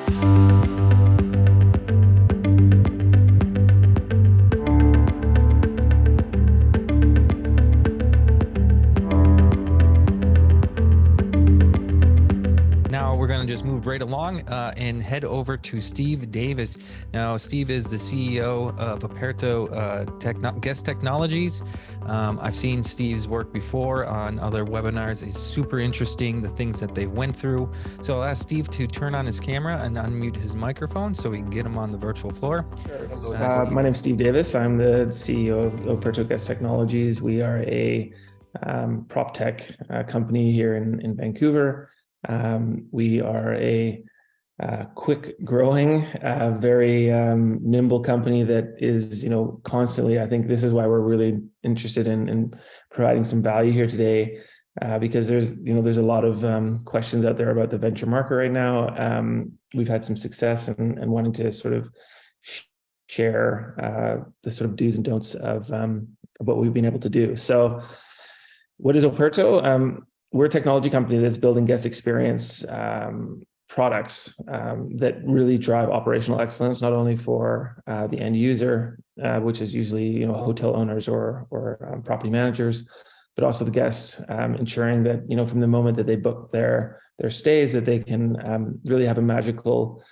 Now we're going to just move right along and head over to Steve Davis. Now, Steve is the CEO of Operto Guest Technologies. I've seen Steve's work before on other webinars. It's super interesting, the things that they went through. So I'll ask Steve to turn on his camera and unmute his microphone so we can get him on the virtual floor. Sure. My name's Steve Davis. I'm the CEO of Operto Guest Technologies. We are a prop tech company here in Vancouver. We are a quick growing, very nimble company that is, constantly, I think this is why we're really interested in providing some value here today, because there's a lot of questions out there about the venture market right now. We've had some success and wanting to sort of share the sort of do's and don'ts of what we've been able to do. So what is Operto? We're a technology company that's building guest experience products that really drive operational excellence, not only for the end user, which is usually hotel owners or property managers, but also the guests, ensuring that from the moment that they book their stays, that they can really have a magical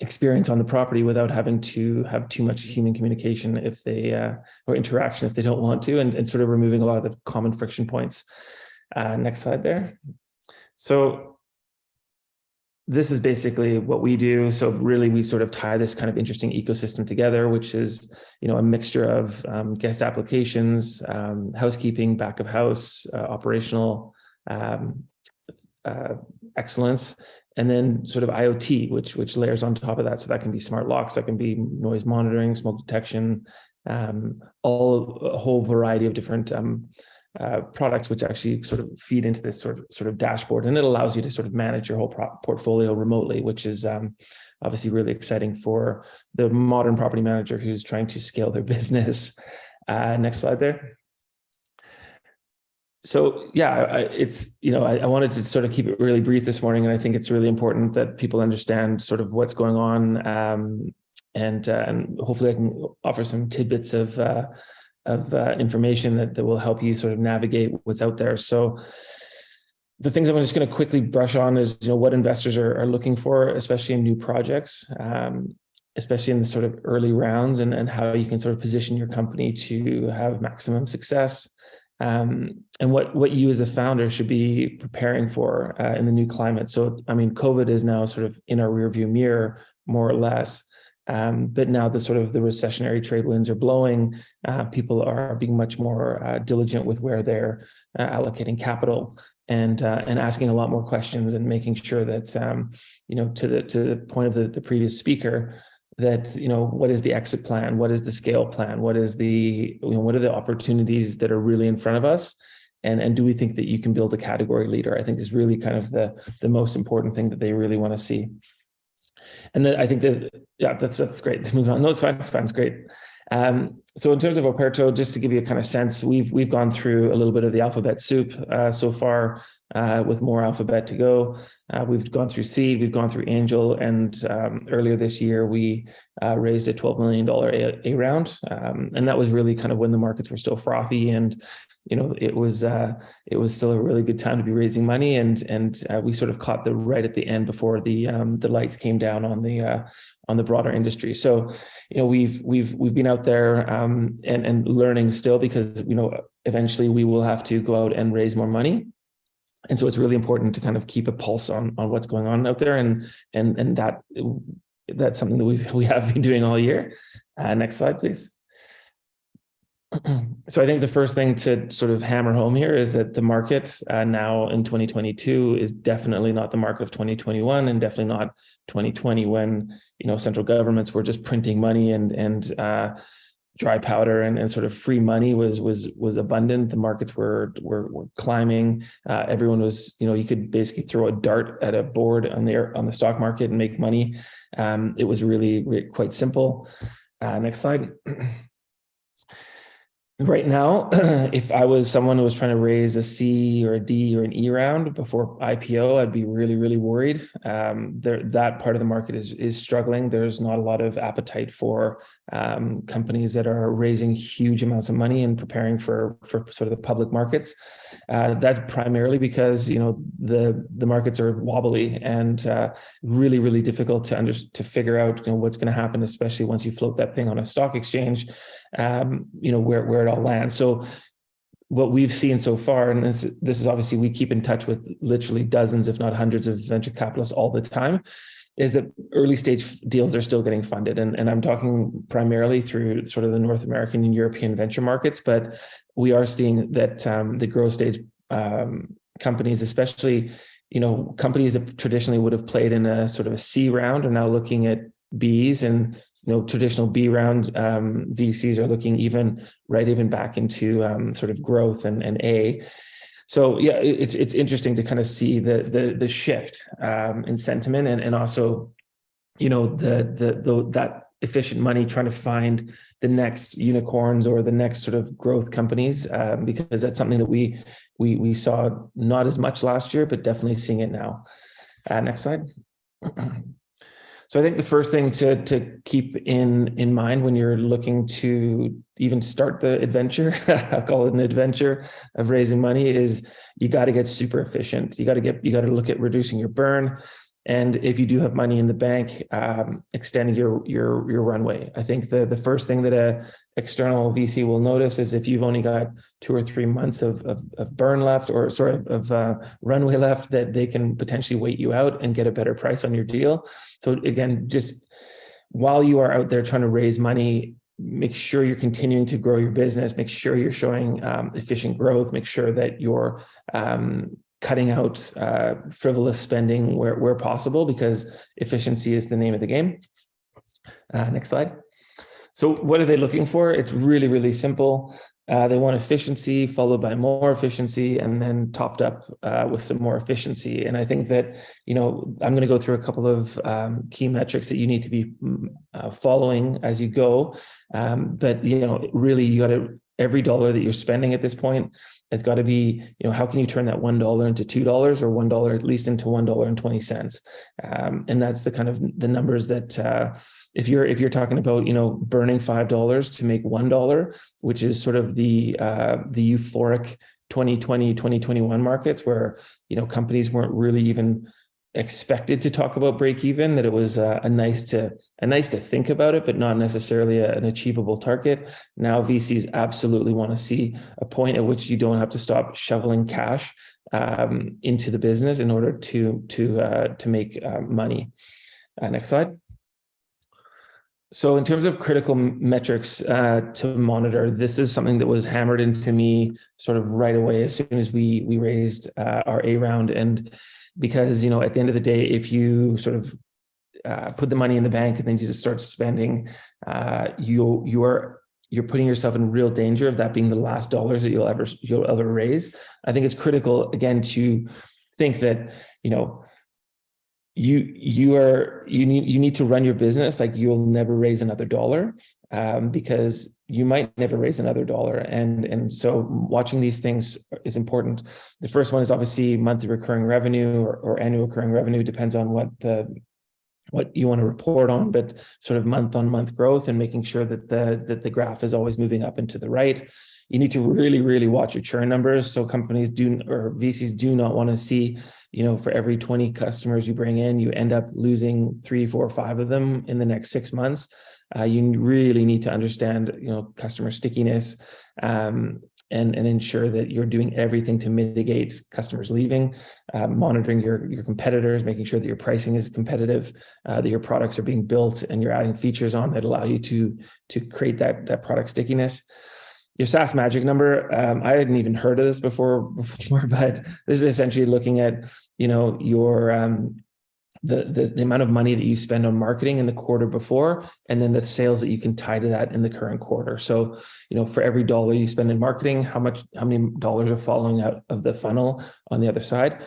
experience on the property without having to have too much human communication if they or interaction if they don't want to, and sort of removing a lot of the common friction points. Next slide there. So this is basically what we do. So really we sort of tie this kind of interesting ecosystem together, which is a mixture of guest applications, housekeeping, back of house, operational excellence, and then sort of IoT, which layers on top of that. So that can be smart locks, that can be noise monitoring, smoke detection, a whole variety of different products, which actually sort of feed into this sort of dashboard, and it allows you to sort of manage your whole portfolio remotely, which is obviously really exciting for the modern property manager who's trying to scale their business. Next slide there. So yeah, I wanted to sort of keep it really brief this morning, and I think it's really important that people understand sort of what's going on, and hopefully I can offer some tidbits of information that will help you sort of navigate what's out there. So the things I'm just going to quickly brush on is what investors are looking for, especially in new projects, especially in the sort of early rounds, and how you can sort of position your company to have maximum success. And what you as a founder should be preparing for in the new climate. So, I mean, COVID is now sort of in our rearview mirror, more or less. But now the recessionary trade winds are blowing. People are being much more diligent with where they're allocating capital, and asking a lot more questions, and making sure that to the point of the previous speaker, that what is the exit plan, what is the scale plan, what are the opportunities that are really in front of us, and do we think that you can build a category leader? I think is really kind of the most important thing that they really want to see. And then I think that's great. Let's move on. No, it's fine. It's great. So in terms of Operto, just to give you a kind of sense, we've gone through a little bit of the alphabet soup so far, with more alphabet to go. We've gone through seed, we've gone through angel, and earlier this year we raised a $12 million A round, and that was really kind of when the markets were still frothy, and it was still a really good time to be raising money, and we sort of caught the right at the end before the lights came down on the broader industry. So we've been out there and learning still, because eventually we will have to go out and raise more money. And so it's really important to kind of keep a pulse on what's going on out there, and that's something that we have been doing all year. Next slide, please. So I think the first thing to sort of hammer home here is that the market now in 2022 is definitely not the market of 2021, and definitely not 2020, when central governments were just printing money, and dry powder and sort of free money was abundant. The markets were climbing. Everyone was, you could basically throw a dart at a board on the stock market and make money. It was really quite simple. Next slide. Right now, if I was someone who was trying to raise a C or a D or an E round before IPO, I'd be really, really worried. That part of the market is struggling. There's not a lot of appetite for companies that are raising huge amounts of money and preparing for sort of the public markets. That's primarily because the markets are wobbly and really, really difficult to figure out what's going to happen, especially once you float that thing on a stock exchange. Where it all lands. So what we've seen so far, and this is obviously, we keep in touch with literally dozens, if not hundreds of venture capitalists all the time, is that early stage deals are still getting funded. And I'm talking primarily through sort of the North American and European venture markets, but we are seeing that the growth stage companies, especially, companies that traditionally would have played in a sort of a C round are now looking at Bs, and traditional B round VCs are looking even back into sort of growth and A. So yeah, it's interesting to kind of see the shift in sentiment, and also that efficient money trying to find the next unicorns or the next sort of growth companies, because that's something that we saw not as much last year, but definitely seeing it now. Next slide. So I think the first thing to keep in mind when you're looking to even start the adventure, I'll call it an adventure of raising money, is you got to get super efficient. You got to look at reducing your burn. And if you do have money in the bank, extending your runway. I think the first thing that a external VC will notice is if you've only got 2 or 3 months of burn left, or of runway left, that they can potentially wait you out and get a better price on your deal. So again, just while you are out there trying to raise money, make sure you're continuing to grow your business. Make sure you're showing efficient growth. Make sure that you're cutting out frivolous spending where possible, because efficiency is the name of the game. Next slide. So what are they looking for? It's really, really simple. They want efficiency followed by more efficiency, and then topped up with some more efficiency. And I think that, I'm going to go through a couple of key metrics that you need to be following as you go. But, really, you got to, every dollar that you're spending at this point has got to be, how can you turn that $1 into $2, or $1 at least into $1.20? And that's the kind of the numbers that, if you're talking about, burning $5 to make $1, which is sort of the euphoric 2020, 2021 markets, where, companies weren't really even expected to talk about break even, that it was a nice to think about it, but not necessarily an achievable target. Now VCs absolutely want to see a point at which you don't have to stop shoveling cash into the business in order to make money. Next slide. So in terms of critical metrics to monitor, this is something that was hammered into me sort of right away as soon as we raised our A round. And because, at the end of the day, if you sort of put the money in the bank and then you just start spending, you're putting yourself in real danger of that being the last dollars that you'll ever raise. I think it's critical, again, to think that, you need to run your business like you'll never raise another dollar, because you might never raise another dollar. And so watching these things is important. The first one is obviously monthly recurring revenue or annual recurring revenue, depends on what you want to report on, but sort of month-on-month growth, and making sure that the graph is always moving up and to the right. You need to really, really watch your churn numbers. So VCs do not want to see, for every 20 customers you bring in, you end up losing 3, 4, 5 of them in the next 6 months. You really need to understand, customer stickiness, and ensure that you're doing everything to mitigate customers leaving, monitoring your competitors, making sure that your pricing is competitive, that your products are being built and you're adding features on that allow you to create that product stickiness. Your SaaS magic number, I hadn't even heard of this before, but this is essentially looking at, your the amount of money that you spend on marketing in the quarter before, and then the sales that you can tie to that in the current quarter. So, for every dollar you spend in marketing, how many dollars are falling out of the funnel on the other side?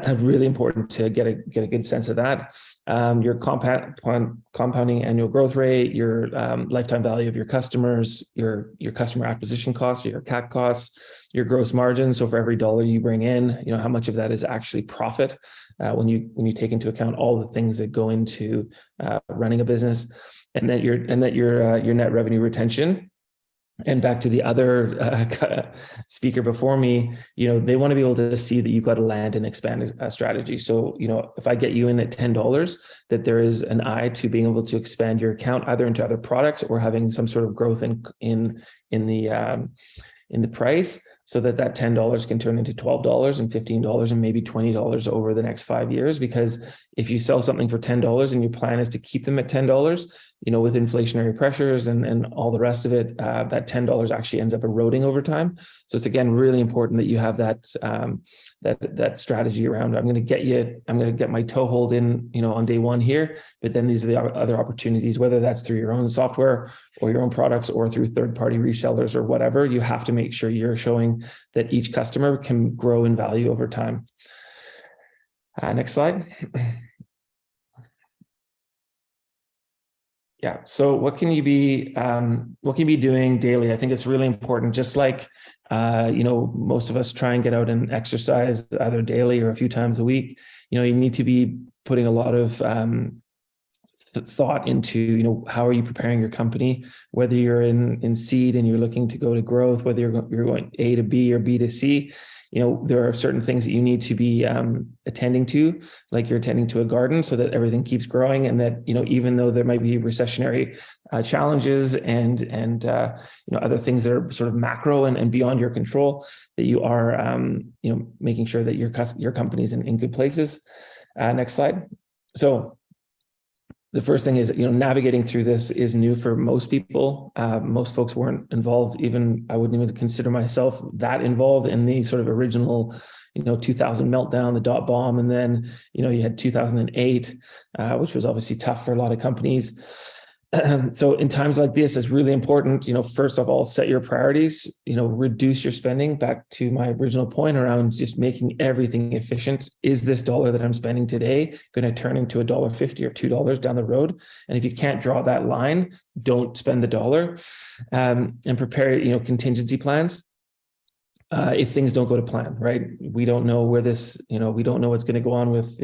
Really important to get a good sense of that. Your compounding annual growth rate, your lifetime value of your customers, your customer acquisition costs, your CAC costs, your gross margin. So for every dollar you bring in, how much of that is actually profit when you take into account all the things that go into running a business, and that your net revenue retention. And back to the other speaker before me, they want to be able to see that you've got a land and expand strategy. So, if I get you in at $10, that there is an eye to being able to expand your account either into other products or having some sort of growth in the price, so that $10 can turn into $12 and $15 and maybe $20 over the next 5 years. Because if you sell something for $10 and your plan is to keep them at $10, with inflationary pressures and all the rest of it, that $10 actually ends up eroding over time. So it's, again, really important that you have that strategy around, I'm going to get my toehold in, on day one here, but then these are the other opportunities, whether that's through your own software or your own products or through third-party resellers or whatever. You have to make sure you're showing that each customer can grow in value over time. Next slide. Yeah. So what can you be doing daily? I think it's really important. Just like, most of us try and get out and exercise either daily or a few times a week. You need to be putting a lot of thought into, how are you preparing your company, whether you're in seed and you're looking to go to growth, whether you're going A to B or B to C. There are certain things that you need to be attending to, like you're attending to a garden, so that everything keeps growing, and that, even though there might be recessionary challenges and other things that are sort of macro and beyond your control, that you are making sure that your company's in good places. Next slide. So the first thing is, navigating through this is new for most people. Most folks weren't involved. Even I wouldn't even consider myself that involved in the sort of original, 2000 meltdown, the dot bomb, and then you had 2008, which was obviously tough for a lot of companies. So in times like this, it's really important, first of all, set your priorities, reduce your spending. Back to my original point around just making everything efficient. Is this dollar that I'm spending today going to turn into $1.50 or $2 down the road? And if you can't draw that line, don't spend the dollar, and prepare, contingency plans. If things don't go to plan, right? We don't know where this, we don't know what's going to go on with,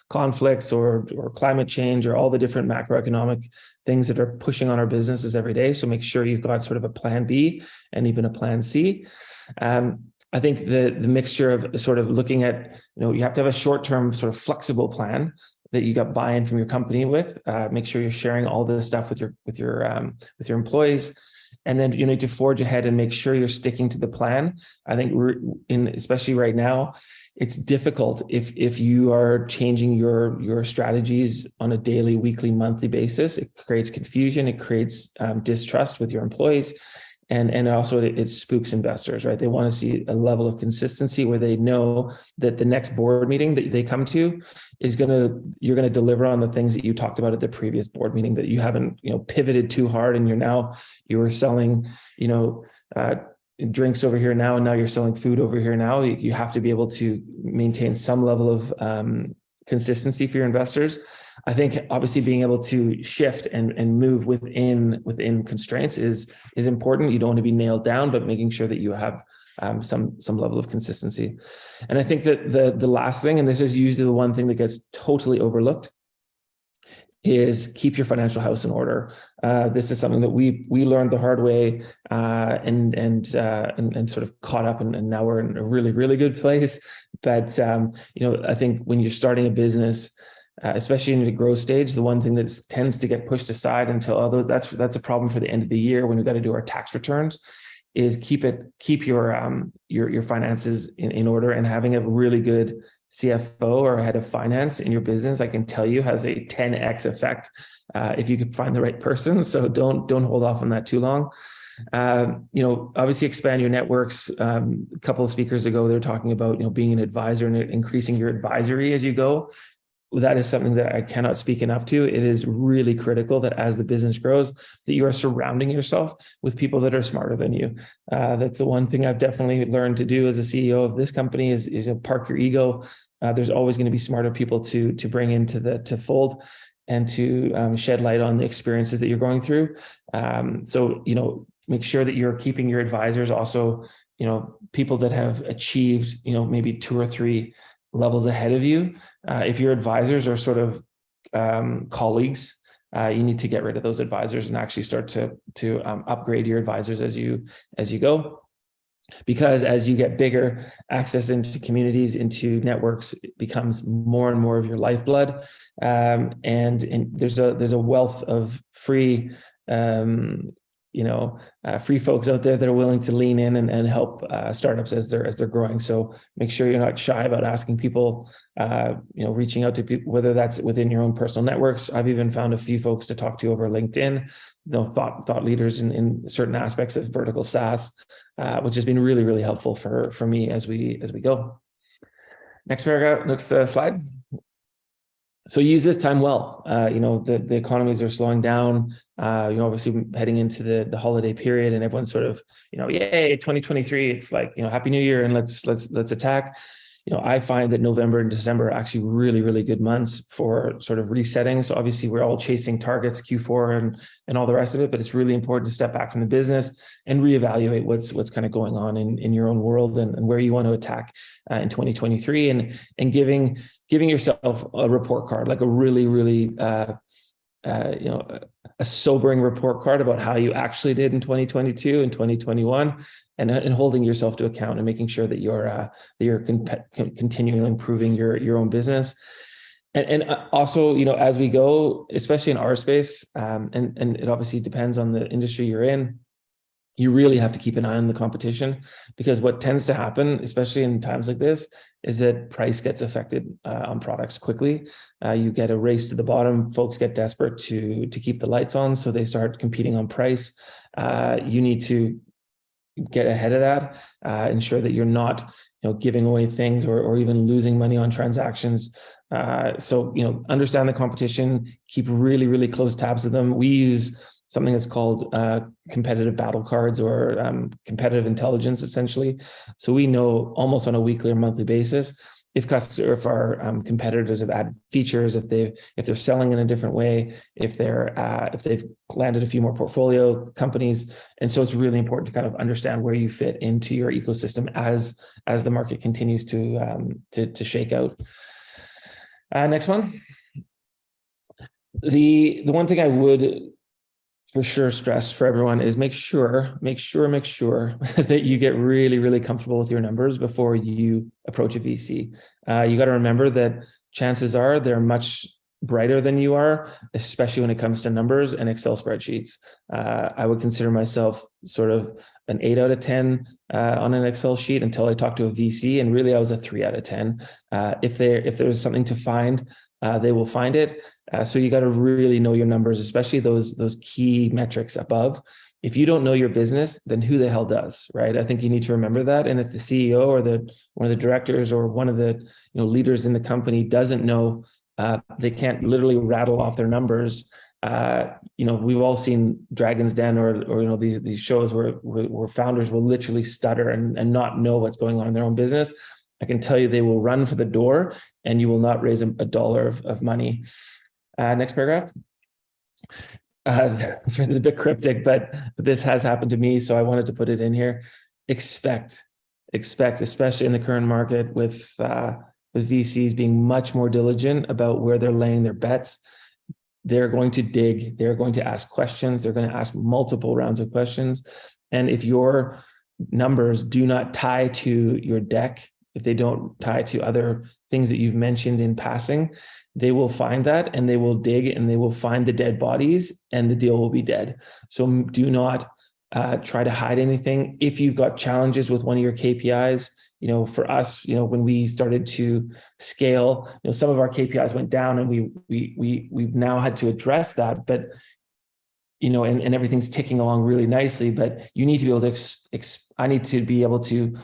conflicts or climate change or all the different macroeconomic things that are pushing on our businesses every day. So make sure you've got sort of a plan B and even a plan C. I think the mixture of sort of looking at, you have to have a short-term sort of flexible plan that you got buy-in from your company with. Make sure you're sharing all this stuff with your employees. And then you need to forge ahead and make sure you're sticking to the plan. I think especially right now, it's difficult if you are changing your strategies on a daily, weekly, monthly basis. It creates confusion. It creates distrust with your employees. And also it spooks investors, right? They want to see a level of consistency where they know that the next board meeting that they come to is you're going to deliver on the things that you talked about at the previous board meeting, that you haven't, pivoted too hard and you were selling, drinks over here now, and now you're selling food over here now. You have to be able to maintain some level of consistency for your investors. I think obviously being able to shift and move within constraints is important. You don't want to be nailed down, but making sure that you have some level of consistency. And I think that the last thing, and this is usually the one thing that gets totally overlooked, is keep your financial house in order. This is something that we learned the hard way, and sort of caught up, and now we're in a really, really good place. But I think when you're starting a business, especially in the growth stage, the one thing that tends to get pushed aside until, although that's a problem for the end of the year when we've got to do our tax returns, is keep your finances in order. And having a really good CFO or head of finance in your business, I can tell you, has a 10x effect if you can find the right person. So don't hold off on that too long. Obviously expand your networks. A couple of speakers ago, they're talking about, being an advisor and increasing your advisory as you go. that is something that I cannot speak enough to. It is really critical that as the business grows, that you are surrounding yourself with people that are smarter than you. That's the one thing I've definitely learned to do as a CEO of this company is to park your ego. There's always going to be smarter people to bring into to fold and to shed light on the experiences that you're going through. So, make sure that you're keeping your advisors also, people that have achieved, maybe 2 or 3 levels ahead of you. If your advisors are sort of colleagues, you need to get rid of those advisors and actually start to upgrade your advisors as you go. Because as you get bigger, access into communities, into networks becomes more and more of your lifeblood. And there's a wealth of free free folks out there that are willing to lean in and help startups as they're growing. So make sure you're not shy about asking people, reaching out to people, whether that's within your own personal networks. I've even found a few folks to talk to over LinkedIn, thought leaders in certain aspects of vertical SaaS, which has been really, really helpful for me as we go. Next paragraph, next slide. So use this time well. The economies are slowing down. Obviously heading into the holiday period, and everyone's sort of, yay, 2023. It's like, Happy New Year, and let's attack. I find that November and December are actually really, really good months for sort of resetting. So obviously we're all chasing targets, Q4 and all the rest of it, but it's really important to step back from the business and reevaluate what's kind of going on in your own world and where you want to attack in 2023, and giving yourself a report card, like a really, really a sobering report card about how you actually did in 2022 and 2021, and holding yourself to account and making sure that you're continually improving your own business. And also, as we go, especially in our space, and it obviously depends on the industry you're in, you really have to keep an eye on the competition, because what tends to happen, especially in times like this, is that price gets affected on products quickly. You get a race to the bottom. Folks get desperate to keep the lights on, so they start competing on price. You need to get ahead of that, ensure that you're not giving away things or even losing money on transactions. So understand the competition, keep really, really close tabs of them. We use something that's called competitive battle cards, or competitive intelligence, essentially. So we know almost on a weekly or monthly basis if our competitors have added features, if they're selling in a different way, if they've landed a few more portfolio companies. And so it's really important to kind of understand where you fit into your ecosystem as the market continues to shake out. Next one. The one thing I would for sure stress for everyone is make sure that you get really, really comfortable with your numbers before you approach a VC. You got to remember that chances are they're much brighter than you are, especially when it comes to numbers and Excel spreadsheets. I would consider myself sort of an 8 out of 10 on an Excel sheet until I talked to a VC, and really I was a 3 out of 10. If there's something to find, they will find it. So you got to really know your numbers, especially those key metrics above. If you don't know your business, then who the hell does, right? I think you need to remember that. And if the CEO or one of the directors or one of the leaders in the company doesn't know, they can't literally rattle off their numbers. We've all seen Dragon's Den or these shows where founders will literally stutter and not know what's going on in their own business. I can tell you they will run for the door and you will not raise a dollar of money. Next paragraph. Sorry, this is a bit cryptic, but this has happened to me, so I wanted to put it in here. Expect, especially in the current market with VCs being much more diligent about where they're laying their bets. They're going to dig, they're going to ask questions, they're going to ask multiple rounds of questions. And if your numbers do not tie to your deck, if they don't tie to other things that you've mentioned in passing, they will find that and they will dig and they will find the dead bodies and the deal will be dead. So do not try to hide anything. If you've got challenges with one of your KPIs, for us, when we started to scale, some of our KPIs went down and we've now had to address that, but and everything's ticking along really nicely, but you need to be able to, I need to be able to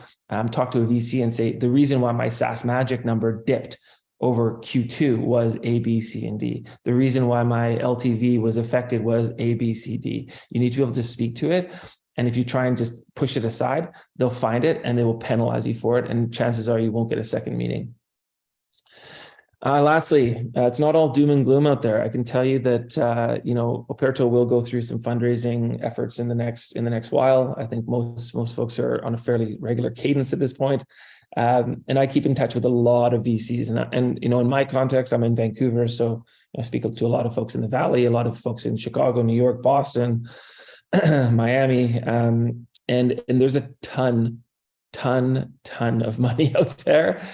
talk to a VC and say, the reason why my SaaS Magic number dipped over Q2 was A, B, C, and D. The reason why my LTV was affected was A, B, C, D. You need to be able to speak to it. And if you try and just push it aside, they'll find it and they will penalize you for it. And chances are you won't get a second meeting. Lastly, it's not all doom and gloom out there. I can tell you that Operto will go through some fundraising efforts in the next while. I think most folks are on a fairly regular cadence at this point. And I keep in touch with a lot of VCs, and in my context, I'm in Vancouver, so I speak to a lot of folks in the Valley, a lot of folks in Chicago, New York, Boston, Miami, and there's a ton of money out there.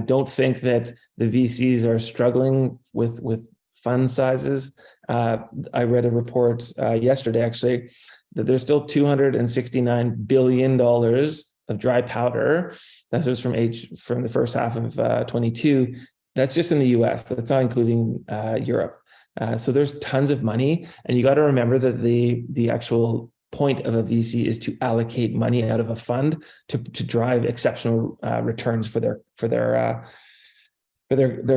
Don't think that the VCs are struggling with fund sizes. I read a report yesterday, actually, that there's still $269 billion of dry powder. That was from the first half of 22. That's just in the US. That's not including Europe. So there's tons of money, and you got to remember that the actual point of a VC is to allocate money out of a fund to drive exceptional returns for their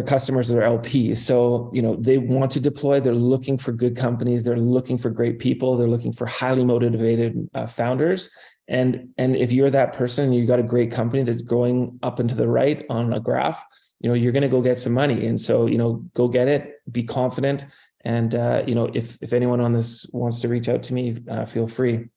customers or their LPs. So they want to deploy. They're looking for good companies. They're looking for great people. They're looking for highly motivated founders. And if you're that person, you got a great company that's growing up and to the right on a graph, you're going to go get some money. And so, go get it, be confident. And, if anyone on this wants to reach out to me, feel free.